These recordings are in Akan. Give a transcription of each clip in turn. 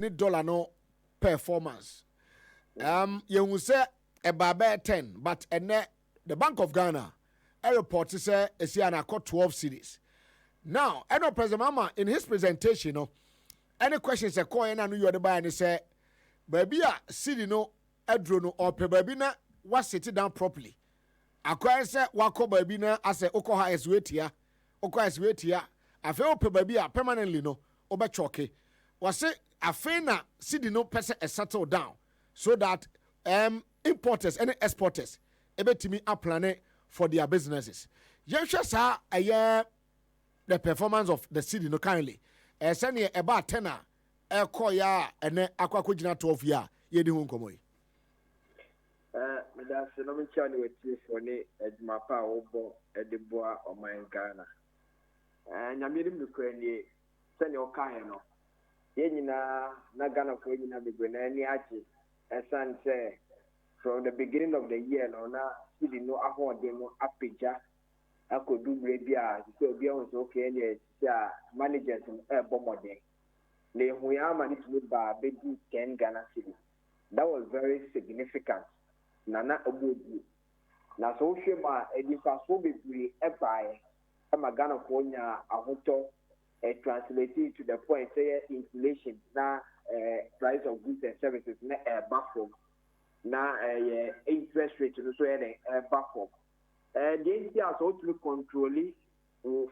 dollar no performance. You will say about 10, but the Bank of Ghana a report say is here and 12 cities. Now, I know President Mama in his presentation, any questions a coin and you are the buy and say, baby, city no edro or pe baby na was sit down properly. Akwa say wako baby na ase okoha is wait here, okoha is wait here. I feel pe baby permanently no obe choke. Was say I feel na city no person settle down so that importers and exporters ebe timi a plan for their businesses. Yesha sa the performance of the city no kindly. Send about 10 call ya and aqua 12 year ye di hunkomoy. That's no me chani with you for ne edmapa obo edeboa o man Ghana. Nyamiri mukwenye send your kind no. Ye nyina na Ghana for nyina be na ni achi. Esan say from the beginning of the year no na city no ahode no apija akodu brebia so obi on so okay any managers bomode le huya mani to ba be 10 Ghana city. That was very significant. Nana obodu na so hwema edifa so bebre ebae ama Ghana ko nya ahoto translate to the point say inflation na price of goods and services na back na interest rate so back the agency has also controlling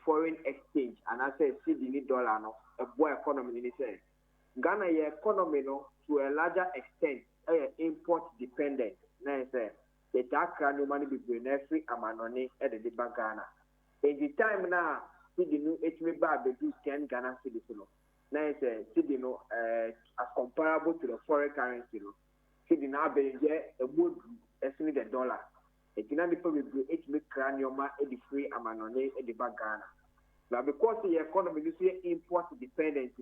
foreign exchange and I say Cedi dollar no a boy economy ni say Ghana economy no to a larger extent import dependent na say the takra no money be free amanoni at the bank Ghana in the time now Cedi no etime ba be do 10 Ghana cedis no na say Cedi no as comparable to the foreign currency no Cedi na be a good estimate the dollar. Ekina people will etime cranioma e the free amanoni e the bank Ghana. Now because the economy is import dependent,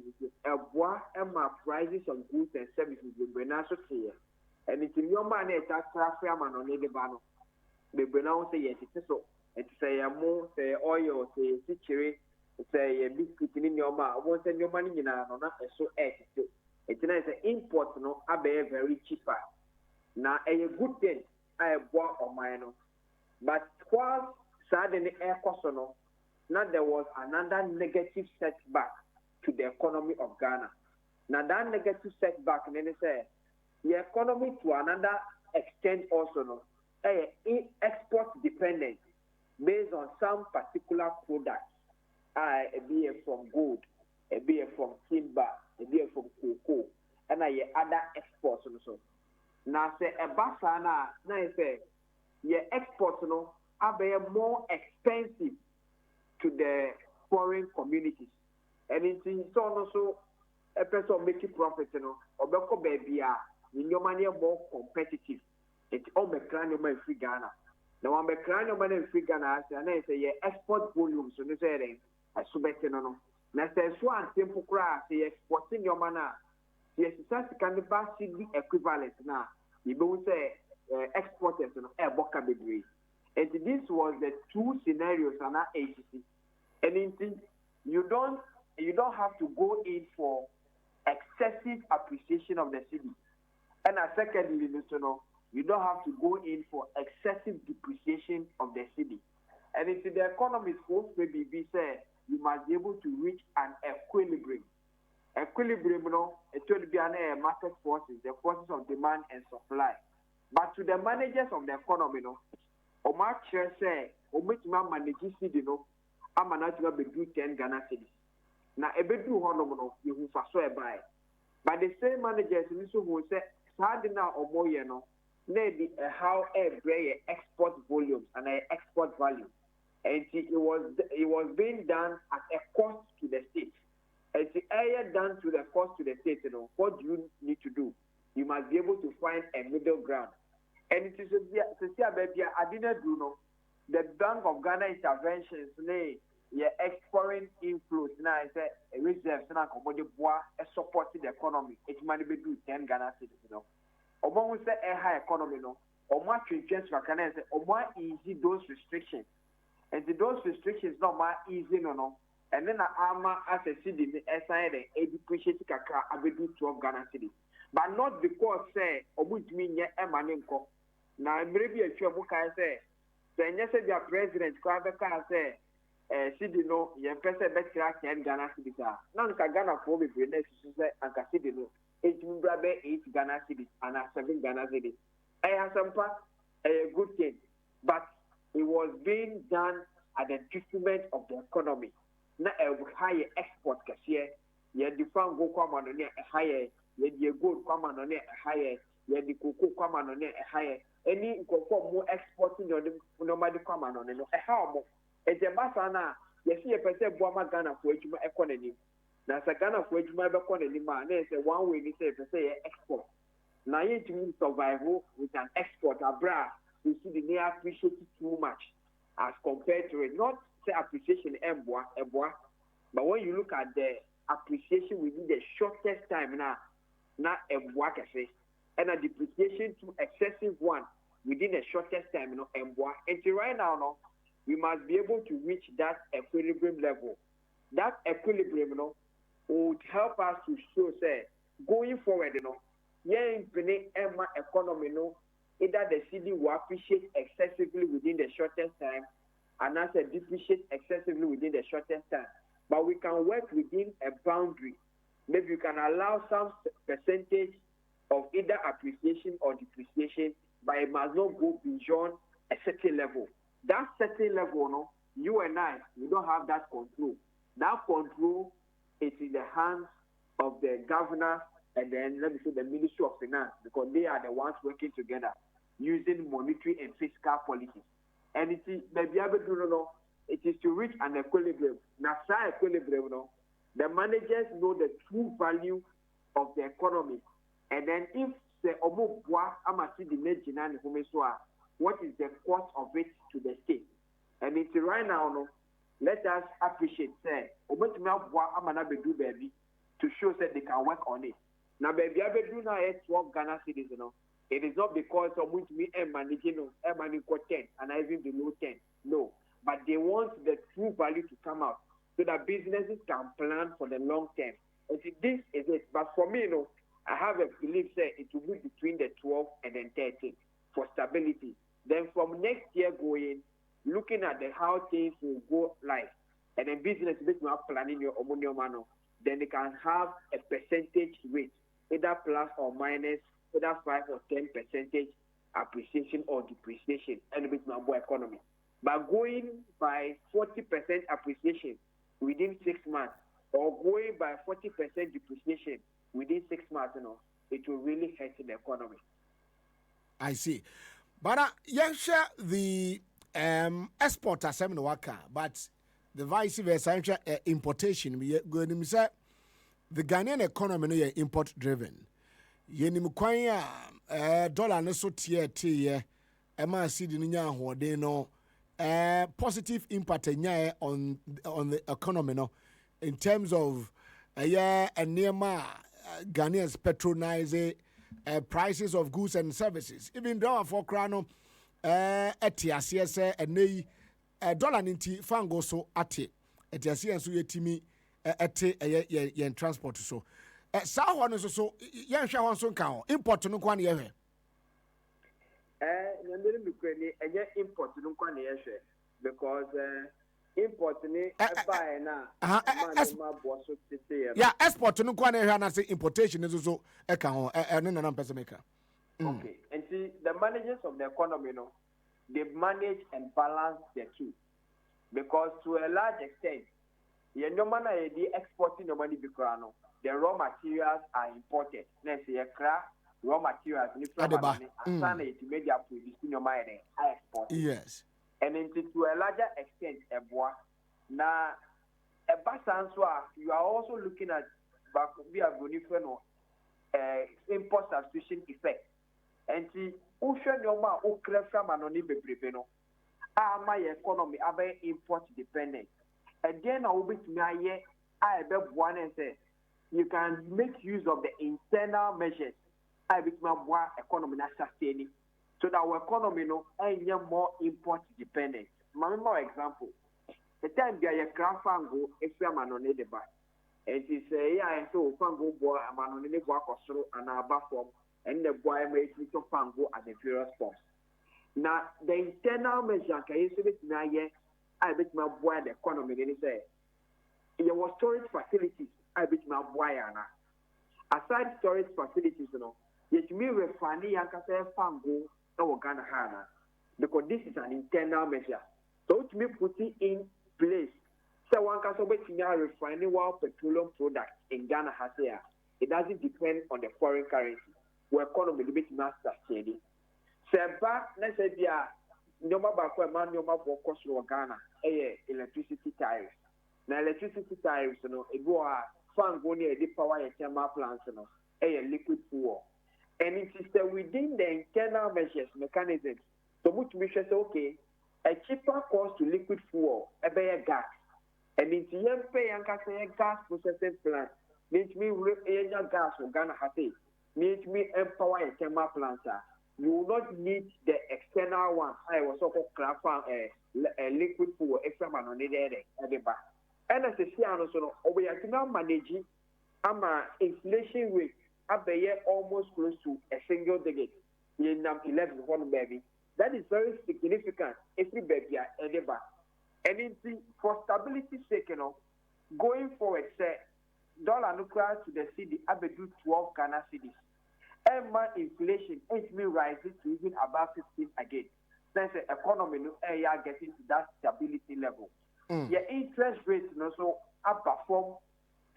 prices of goods and services will be so clear. And it's in your money that free amanoni the bano. The now say yes, it's so. It's say more, say oil, say cichiri, say a biscuit in your mouth. Won't send your money in a not so ethical. It's an import no abe very cheaper. Now a good thing. I bought on my own. But while suddenly air no, now there was another negative setback to the economy of Ghana. Now that negative setback, then they say the economy to another extent also no, export dependent based on some particular products. Be it from gold, be it from timber, be it from cocoa, and other exports also. Now say a basana na say your exports no are more expensive to the foreign communities. And it's in so also a person making profit or beko baby your money more competitive. It's all the cranium in free Ghana. Now one the cranium in free Ghana and I say your export volumes so they say I subete no. Now say so and simple cry say exporting your mana. Yes, it's can the Cedi equivalent now. You don't say exporters and boka bedri. And this was the two scenarios on our agency. And you don't have to go in for excessive appreciation of the city. And secondly, you don't have to go in for excessive depreciation of the city. And if the economy is supposed to be said, you must be able to reach an equilibrium. Equilibrium, it will be an market forces, the forces of demand and supply. But to the managers of the economy, Omar Chair say, Omitma manages Cedi, I'm not going to do 10 Ghana cities. Now, a bit do honorable, you who for so buy. But the same managers who say, Sardina or Moyano, maybe how a export volumes and export value. And it was being done at a cost to the state. It's area done to the cost to the state, what do you need to do? You must be able to find a middle ground. And it is I didn't do the Bank of Ghana interventions, exporting inflows, now I say reserves, now supporting the economy. It might be do 10 Ghana cities, Or we say a high economy, or more change for Canada, or more easy those restrictions. And those restrictions not more easy, and then ama as a cedi ni ɛsan de depreciate kakra abedu 12 Ghana cedis, but not because say obutumi nye ɛma ne nkɔ na mmere bi atwa mu kan sɛ sɛ nyɛ sɛ bia president kwa bɛka sɛ cedi no yɛmpɛ sɛ bɛkyerɛ 10 Ghana cedis a na nka Ghana foɔ bebree na susu sɛ anka cedi no etumi bra bɛ 8 Ghana cedis and 7 Ghana cedis. ɛyɛ asɛmpa a good thing, but it was being done at the detriment of the economy. Na higher export kasiye, ye di fango kwa manone higher, ye di gold kwa manone higher, ye di cocoa kwa manone higher. Any inko more exporting your nobody kwa manone no how mo. E je basa na ye see ye pese boama Ghana for ejuma economy. Na sa Ghana for ejuma be economy ma na say one way ni say pese export. Na ye to survive with an export abroad. We see the near appreciate it too much as compared to it. Not say appreciation but when you look at the appreciation within the shortest time now, not emboa cafe, and a depreciation to excessive one within the shortest time, emboa. And right now, no, we must be able to reach that equilibrium level. That equilibrium, would help us to show, say, going forward, yeah, in Emma economy, either the city will appreciate excessively within the shortest time and as depreciate excessively within the shortest time. But we can work within a boundary. Maybe you can allow some percentage of either appreciation or depreciation, but it must not go beyond a certain level. That certain level, you and I, we don't have that control. That control is in the hands of the governor and then let me say the Ministry of Finance, because they are the ones working together using monetary and fiscal policies. And it is maybe it is to reach an equilibrium. Now, equilibrium, the managers know the true value of the economy. And then if the what is the cost of it to the state? And it's right now, let us appreciate say to show that they can work on it. Now, baby, I do now 12 Ghana cedis, It is not because of which me and managing 10 and I even below 10. No. But they want the true value to come out so that businesses can plan for the long term. And see, this is it. But for me, I have a belief that it will be between the 12 and then 13 for stability. Then from next year going, looking at how things will go live, and then business is not planning your omonio, then they can have a percentage rate, either plus or minus, either 5 or 10 percentage appreciation or depreciation, and a bit more economy. But going by 40% appreciation within 6 months, or going by 40% depreciation within 6 months, it will really hurt the economy. I see. But the export assembly worker, but the vice versa importation. We going to say the Ghanaian economy is import driven. Yenim kwan dollar no so tie ema cedi no nya hoden no positive impact on the economy no in terms of enema Ghanaians patronize prices of goods and services. Even though for krano etiasie se enei dollar ninti fango so ate etiasie so yetimi ete yen transport so saa ho no so yen hwe ho so nka ho import no kwa na ye hwe nyandere mikrani enye import no kwa na ye hwe because import ni buy na ma bo so tete ya export no kwa na ye hwe na say importation no so e ka ho no na pese meka. Okay, and see the managers of the economy, they manage and balance the two, because to a large extent, the exporting the money because the raw materials are imported. Let's say raw materials, I export. Yes, and to a larger extent, now you are also looking at import substitution effect. And see, ocean yoma okrefa manoni bebrebe no. My economy abe import dependent. And then I will be to me I be one and say you can make use of the internal measures. I be my economy na sustaining, so that our economy no more import dependent. More example. the time bi a yɛkra fango efi amano ne de ba enti sɛ yɛ a so fango boa amano ne boa kɔsoro ana aba fam and the boy may to fango at the various forms. Now the internal measure can you see now yeah I bet my boy the economy then say there was storage facilities I bet my boy ana aside storage facilities you know yet me refani yanka say fango no Ghana hana because this is an internal measure so to me putting in place so one can so bet me refining while petroleum products in Ghana has here it doesn't depend on the foreign currency where economy a bit master steady. Seba let's say no back where man no for cost of Ghana electricity tariffs. Now electricity tariffs you know it go fan go near the power thermal plants you know liquid fuel. And it is within the internal measures mechanisms so which we say okay a cheaper cost to liquid fuel gas. And it's yen pay and gas processing plant means me gas for Ghana has need me empower a thermal plant. You will not need the external one. I was also craft a liquid fuel extra man on the back. And as a CNO, so we are now managing inflation rate up a year almost close to a single digit in 11 one baby. That is very significant if we baby at the back. And for stability's sake, you know, going forward, say dollar nuclear to the city, I be do 12 Ghana cities. And my inflation ain't me rising to even above 15 again. Then the economy no are getting to that stability level. Your interest rates also outperform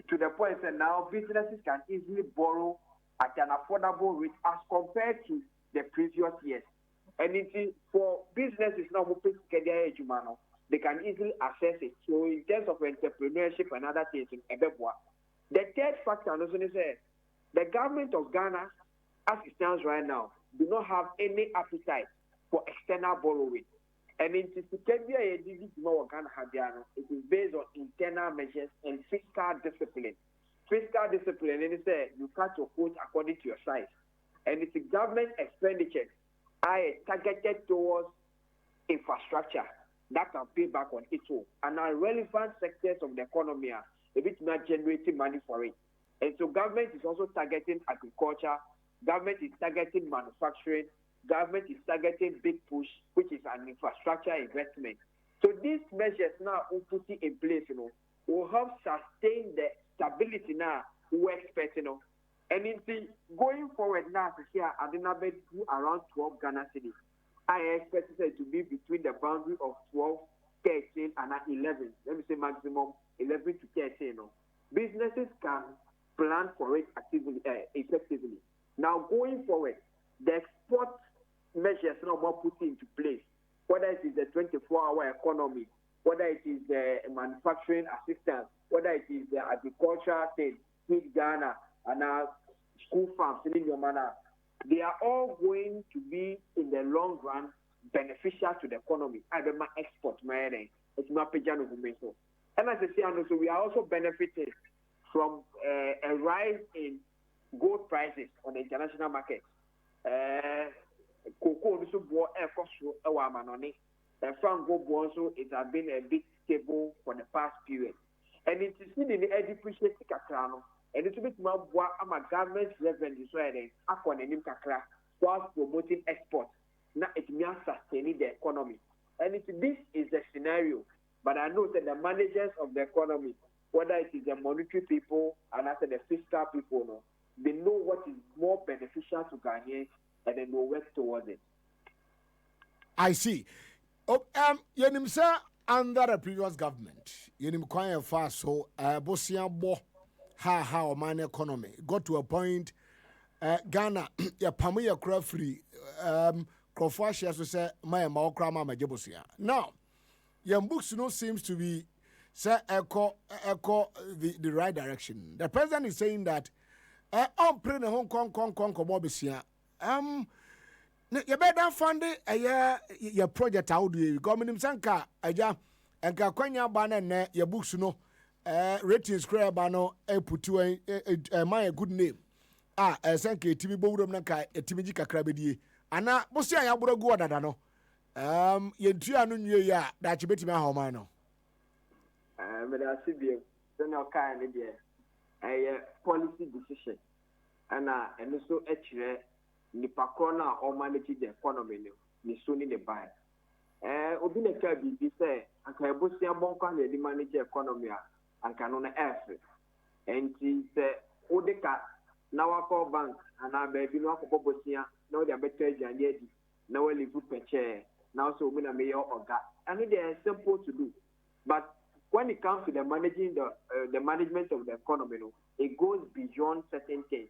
to the point that now businesses can easily borrow at an affordable rate as compared to the previous years. And it for businesses now they can easily access it. So in terms of entrepreneurship and other things in Ebebwa. The third factor also is the government of Ghana, as it stands right now, do not have any appetite for external borrowing. And it is based on internal measures and fiscal discipline. Fiscal discipline, and it says you cut your quote according to your size. And it's government expenditures are targeted towards infrastructure that can pay back on its own. And are relevant sectors of the economy are a bit not generating money for it. And so government is also targeting agriculture, government is targeting manufacturing, government is targeting big push, which is an infrastructure investment. So these measures now we'll put it in place, you know, will help sustain the stability now we expect, you know. And in the, going forward now, here I did not do around 12 Ghana cities. I expect it to be between the boundary of 12, 13, and 11. Let me say maximum 11 to 13. You know. Businesses can plan for it actively, effectively. Now, going forward, the export measures now more put into place, whether it is the 24-hour economy, whether it is the manufacturing assistance, whether it is the agricultural thing, Feed Ghana, and our school farms in your manner, they are all going to be, in the long run, beneficial to the economy. I remember export, it's my pejano. And as I say, so we are also benefiting from a rise in gold prices on the international market. Cocoa also bought a cost of our money. Frank gold also it has been a bit stable for the past period. And it is in the depreciating kakrano. And it's a bit more government revenue so upon an kakra whilst promoting export. Now it may sustain the economy. And this is the scenario. But I know that the managers of the economy, whether it is the monetary people and after the fiscal people, no, they know what is more beneficial to Ghanaians and they will work towards it. I see. Oh, yenim sir, under the previous government, yenim kwanya fast so bosia bo how man economy got to a point. Ghana, ya pamu ya kura free. Crawford shares to say my maokrama majebosia. Now, your books no seems to be say echo the right direction. The president is saying that on pre Hong Kong Bobisia. You better fund your project out there. Government sanka aja enka kwanya bana na your books no ratings square bano put you my good name. Sanka timi bowdom na ka timi ji kakra bedie. Ana bosia ya boro go odada no. Yentua no nwie ya da chebetimi ahoma no. But I see the kind of a policy decision. And also actually nipa korona or manage the economy ni so ni the buy obi na ka bi say anka ebosia bonko na di manage economy anka no na efe enti se odeka na wako bank ana ba bi no akọ bosia na o de abeta aduane adi na we live peche na also obi na me oga and it is simple to do but when it comes to the management of the economy it goes beyond certain things.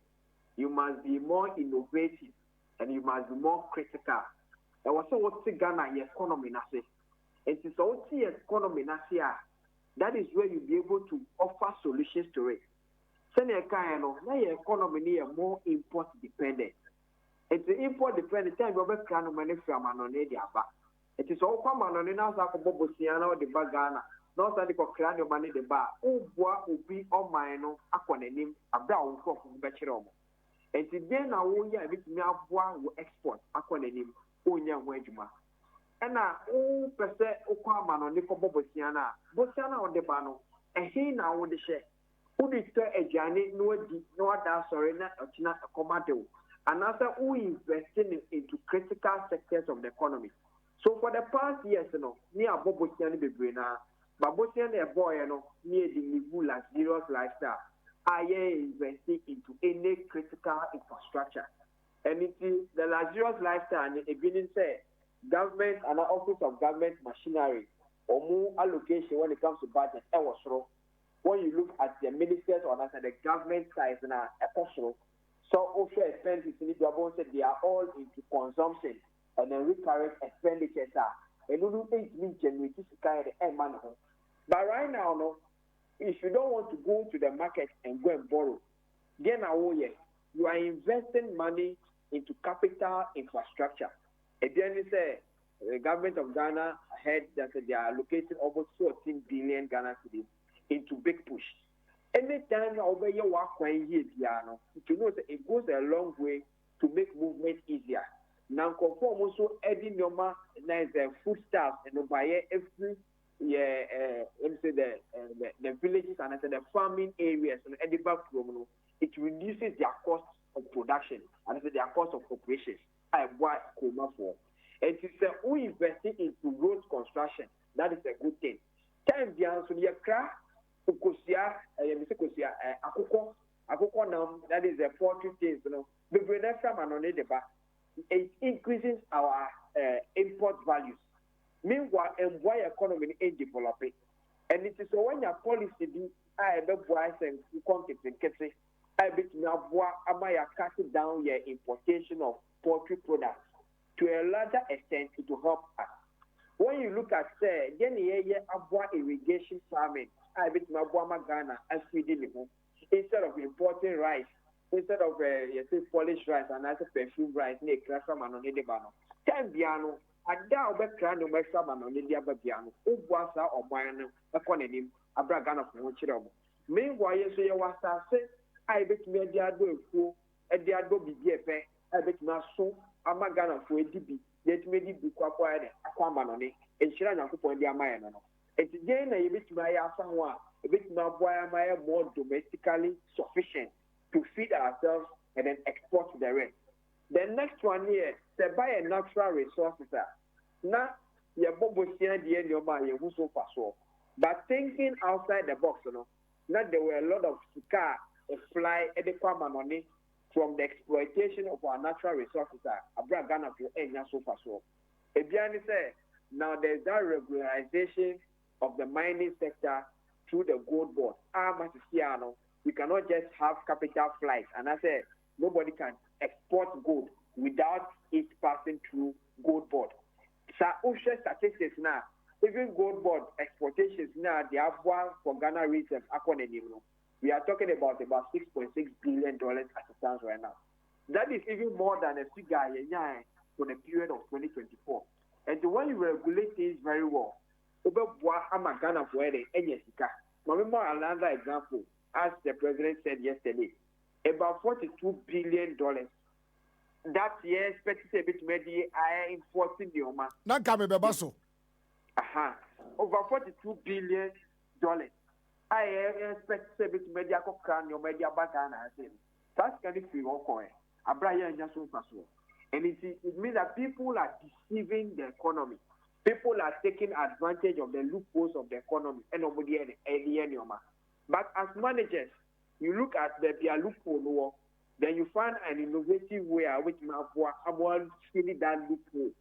You must be more innovative and you must be more critical. And what's the Ghana economy na say? It is also the economy na say that is where you'll be able to offer solutions to it. Senior Kayano, now your economy is more import dependent. It's the import dependent time you have can money from Anonedia back. It is all common on the Nasa Bobosiana or the Bagana. Not that the Cocrano money the bar. Oh, boy, will be on my no aquanim, a brown cock from Bachelor. And today now we are with me one export aquanim, Onya Wejuma. And now, oh, per se, Okaman on the Bobosiana, Bosiana on the Bano, and he now with the share. Who did a journey, no other sorry, not a commando. Another who investing into critical sectors of the economy. So for the past years, near Bobosiana Bebrina, but Bosiana boy, near the luxurious lifestyle. I am investing into any critical infrastructure. And it is the luxurious lifestyle and the beginning say government and the office of government machinery or more allocation when it comes to budget. When you look at the ministers or the government size and so also expenses in it, they are all into consumption and then recurrent expenditures are. And you don't generate this kind of money. But right now, no. If you don't want to go to the market and go and borrow, then you are investing money into capital infrastructure. And then you say the government of Ghana had that they are allocating almost 14 billion Ghana cedis into big push. Anytime over your work when here, you know it goes a long way to make movement easier. Now, conform also adding your foodstuffs and buy every. Let me say the villages and the farming areas and the back it reduces their cost of production and their cost of operations. I want Koma for. And it's we investing into road construction. That is a good thing. Time beyond so you crack Ukosia, Akoko now, that is a 40 things, The Brunei farm and it increases our import values. Meanwhile, and why economy is developing. And it is when your policy be I be boys and content and kitchen, I bet now Amaya cutting down your importation of poultry products to a larger extent to help us. When you look at say, then here abwa irrigation farming, I bet now Ghana and feeding them instead of importing rice, instead of polished rice and other perfume rice, make crash from an on the bano. Time piano. Ada obekra no mesha ma no ndi ababia no obuasa oban no ekonenim abraga na fo chire obo meanwhile so ye wasase ai betumi adi ado efuo adi ado bibi efe ai betumi aso amaga na fo edibi yetumi di bi kwakwa ne akwa ma no ne enhira nyakopon di amaye no no etije na ye betumi aye asa ho a betumi aboa amaye more domestically sufficient to feed ourselves and then export to the rest. The next one here, to buy a natural resources. Now, your Bobosia, the end of my so far so. But thinking outside the box, now there were a lot of sika, a fly, and the money from the exploitation of our natural resources. Abra Ghana for Enya so far so. Ebiani say, now there's that regularization of the mining sector through the gold board. We cannot just have capital flights. And I said, nobody can export gold without it passing through gold board. So, statistics now, even gold board exportations now, they have one for Ghana reserves. We are talking about $6.6 billion as it stands right now. That is even more than a figure for the period of 2024. And when you regulate things very well, Ghana for another example, as the president said yesterday, about $42 billion. That year, expected a bit maybe I importing the Oma. Not coming, Babaso. Over $42 billion dollars. I expect to be media crown your media back and I say that's kind of free or coin. A Brian just so possible. And it means that people are deceiving the economy. People are taking advantage of the loopholes of the economy and nobody any. But as managers, you look at the loophole, then you find an innovative way which one stealing that loophole.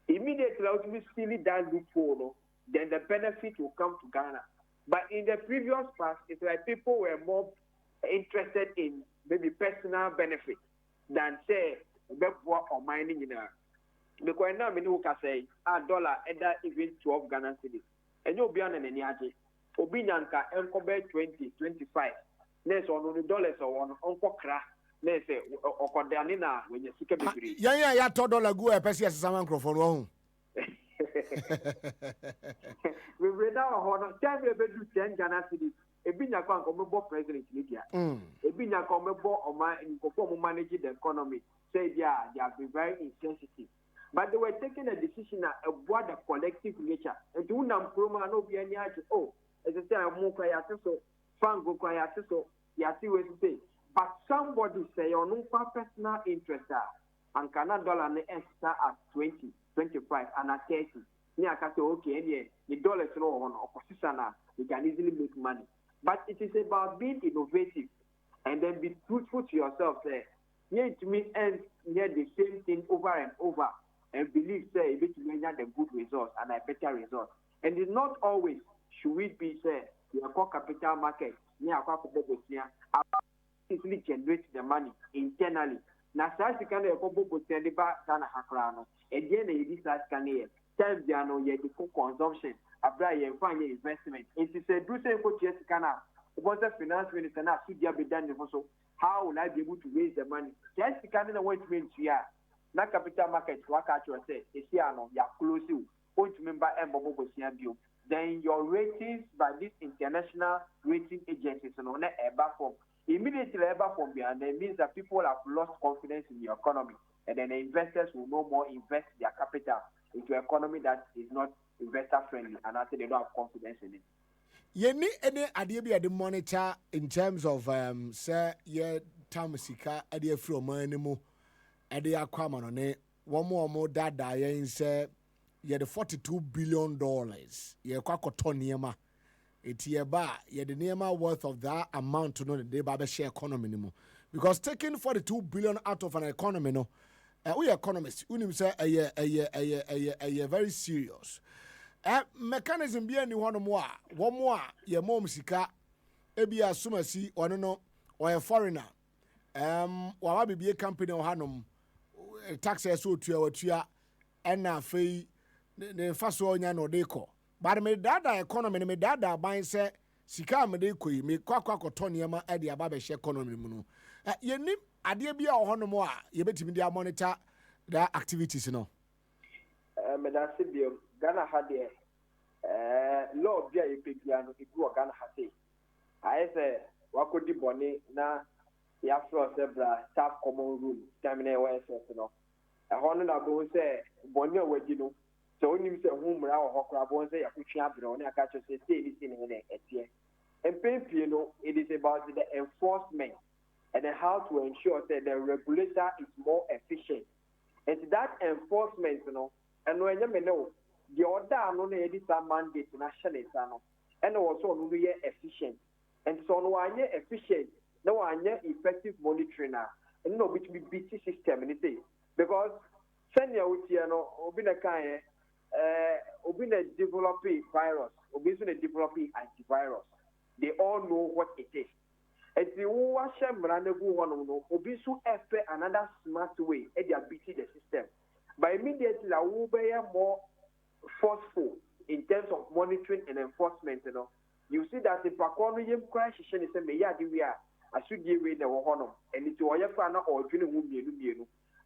Immediately, when you steal that loophole, then the benefit will come to Ghana. But in the previous past, it's like people were more interested in maybe personal benefit than say work or mining in a. Because now we can say $1 and that even 12 Ghana cedis. And you'll be on an energy. Obinyanka encobe 20, 25. Next on the dollars or on Uncle Cra. Next or Cordanina when you seek a degree. Yeah, $2 go a person as a microphone. We read our 10 do 10 Ghana cedis. Ebinya kwa nkomebo president Lydia. Ebinya kwa nkomebo oma nkomebo manage the economy. Say they have been very insensitive. But they were taking a decision about the collective nature. And to unam proma no be any oh, as I say mo kwa ya so, fango kwa ya so, ya si we say. But somebody say on personal interest and Canada dollar ne extra at 20, 25 and at 30. Ni aka say okay, the dollars no on opposition you can easily make money. But it is about being innovative and then be truthful to yourself. Say, yeah, to me, and hear the same thing over and over and believe, say, it will get the good results and a better result. And it's not always should we be, say, you are capital market, near easily generate the money internally. Now, such a kind of Ghana Hakrano, and then it is like times they are no yet the consumption. Abra find investment. It is a do say for Ghana. Once the finance minister now should be done also. How will I be able to raise the money? Just Canada went to here. Na capital market work at you say, is here no, you are close to. Point member and Bobo Bill. Then your ratings by these international rating agencies on a form. Immediately form behind that means that people have lost confidence in the economy. And then the investors will no more invest their capital into an economy that is not investor friendly, and I think they don't have confidence in it. You need any idea the monitor in terms of say yeah tamusika idea from money idea kwama on it one more data yen say yeah the $42 billion yeah kwakoto niema it ba yeah the niema worth of that amount to know the day share economy anymore because taking 42 billion out of an economy no we economists unim say a very serious mechanism bi ani hono mo a wo mo a ye mom sika ebi asumasi ono no or a foreigner wa bibie company o hanom taxes o tua na afei ne faso onya no de ko but me dada economy me dada ban se sika me de koyi me kwakwakoto niema e de aba be she economy mu no ye nim ade bi a hono mo a ye betimi dia monitor the activities no me da sibio Ghana had law bia epegiano ibu Ghana had I say wakodi boni na ya fro sebra staff common room terminal where no e hono na bo say boni awagi no so onim say humra wo hokra bo say yakutwa abro na aka cho say ni sin ne etie empempie no it is about the enforcement and how to ensure that the regulator is more efficient. And that enforcement, and when you know, the order no need some mandate nationally, and also no be efficient. And so no one efficient, no one effective monitoring now, and no which be BT system anything. Because send your obina kind obina developing virus, obina developing antivirus. They all know what it is. And the Washem Ranegu one Obisu FP another smart way, and they are beating the system. But immediately, I will be more forceful in terms of monitoring and enforcement. You see that the Pacono Yem crash is a mayadi we are. I should give away the Wahono, and it's all your fan or Junu.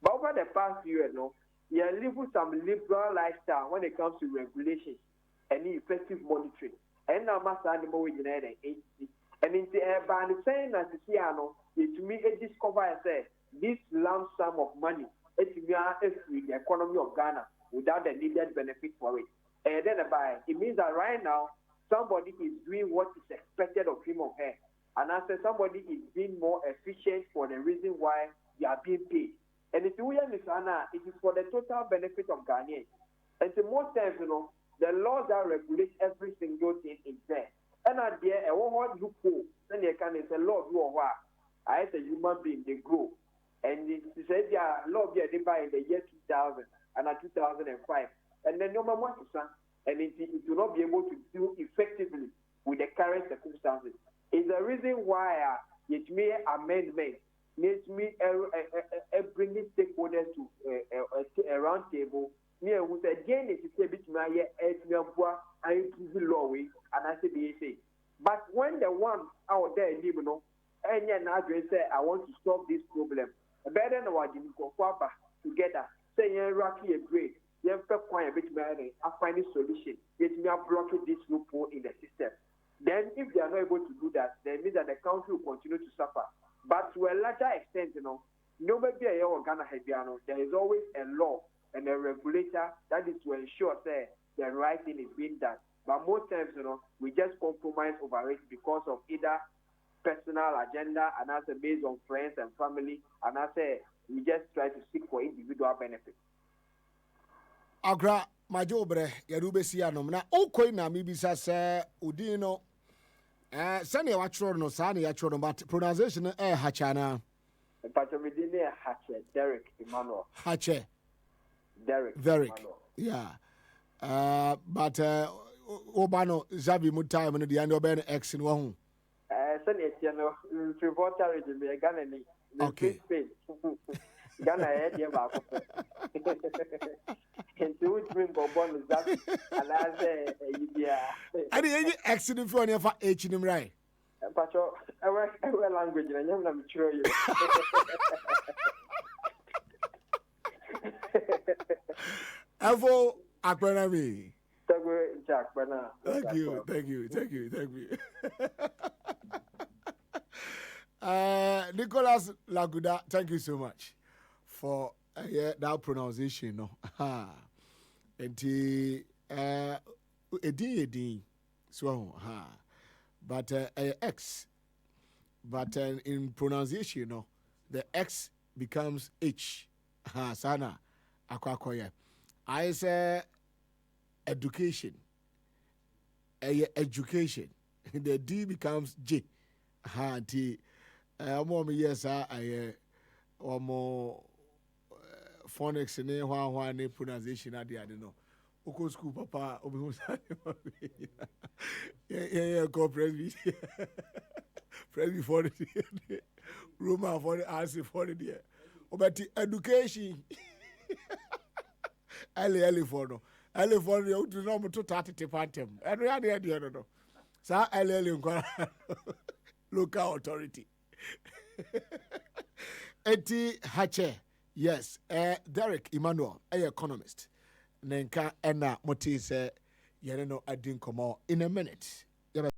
But over the past year, you are living some liberal lifestyle when it comes to regulations and effective monitoring. And now, Master Animal United agency. And in the by the saying that to me, it discover this lump sum of money, it's the economy of Ghana without the needed benefit for it. And then it means that right now, somebody is doing what is expected of him or her, and I say somebody is being more efficient for the reason why they are being paid. And if you hear me, it is for the total benefit of Ghanaians. And so most times, the laws that regulate every single thing is there. And at the end, what you go, then you can say, Lord, you are what? I as a human being, they grow. And it says, yeah, law they buy in the year 2000 and 2005. And then no matter what, and it will not be able to deal effectively with the current circumstances. It's the reason why it may amendment needs me bringing stakeholders to a round table. Near who said, again, it is a bit my I improve law way, and I say, but when the one out there, and you say, I want to stop this problem, better than what you go together, say, Rocky a great. I find a solution. Let me block this loophole in the system. Then, if they are not able to do that, then it means that the country will continue to suffer. But to a larger extent, nobody there is always a law and a regulator that is to ensure that the right thing is being done. But most times, we just compromise over it because of either personal agenda and as based on friends and family, and as we just try to seek for individual benefits. Agra majobre yarube sianom na okoi na mibisa se udino sane wachro no sane yachro but pronunciation hachana Patrovidine Hache Derek Emmanuel Hache Derek Emmanuel. Yeah but obano Zabi mutai mo di ande oben X no ho sane etiano reporter regime be Ghana ni okay Ghana e ba ko into which mean bonus that alaze yibia ani any accident for near for H nim right pacho our language na nyam na mchiro you Avo akpana mi Thank you Nicholas Laguda, thank you so much for that pronunciation. No, and edin, so but X, but in pronunciation, no, the X becomes H. Sana, akwakoye. I say education, education. The D becomes J. T. Yes, I more phonics and one pronunciation. I don't know. Oko school, papa, yeah, go Presby. Presby for the Roma for the answer for the year. But education, early for no. Early for the to normal to 30 pantem. And we are the idea, no. So early local authority. Eti Hache, yes, Derek Emmanuel, economist. Nenka ena moti se yereno adin komo in a minute.